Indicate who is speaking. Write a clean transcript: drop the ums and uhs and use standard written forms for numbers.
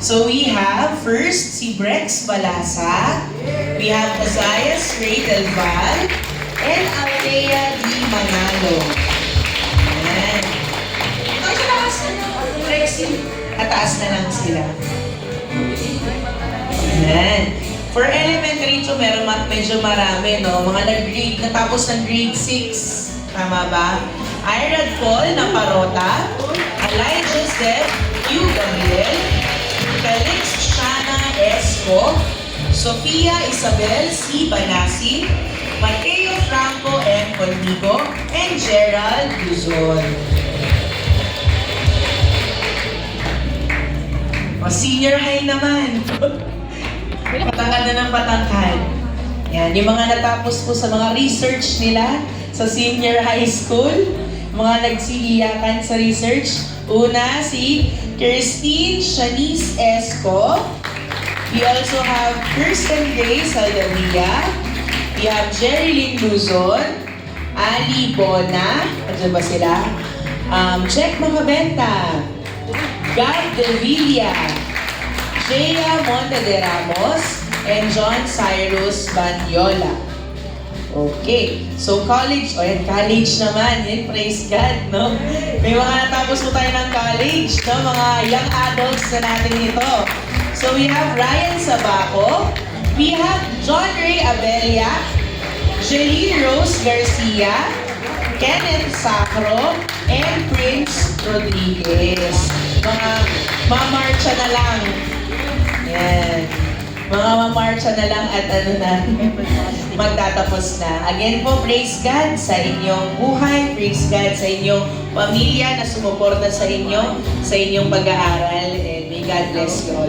Speaker 1: So we have first si Brex Balasa, we have Azayas Ray Del Val, and Althea D. Manalo. Ayan. Ang taas na lang. Rexy, kataas na lang sila. Ayan. For elementary to, meron medyo marami, no? Mga nag-grade, natapos ng grade 6. Tama ba? Irad Paul na Parota, Elijah Zeb, Hugh Gabriel, Felix Shana Esco, Sofia Isabel C. Banasi, Mateo Franco M. Conmigo, and Gerald Luzon. O, senior high naman. Patangkad na ng patangkad. Yan, yung mga natapos po sa mga research nila sa senior high school, mga nagsiiyakan sa research. Una, si Kirstine Shanice Esco. We also have Kirsten Grace Aldavia. We have Jerilyn Luzon, Ali Bona, ano ba sila? Jack Macabenta, Gab De Villa, Shea Monte de Ramos, and John Cyrus Bandiola. Okay, so college, college naman, praise God, no? May mga natapos po tayo ng college, no? Mga young adults na natin ito. So we have Ryan Sabaco, we have John Ray Abella, Jeline Rose Garcia, Kenneth Sacro, and Prince Rodriguez. Mga mamarcha na lang. Yan. Mga mamarcha na lang at magtatapos na. Again po, praise God sa inyong buhay, praise God sa inyong pamilya na sumuporta sa inyong pag-aaral, and may God bless you all.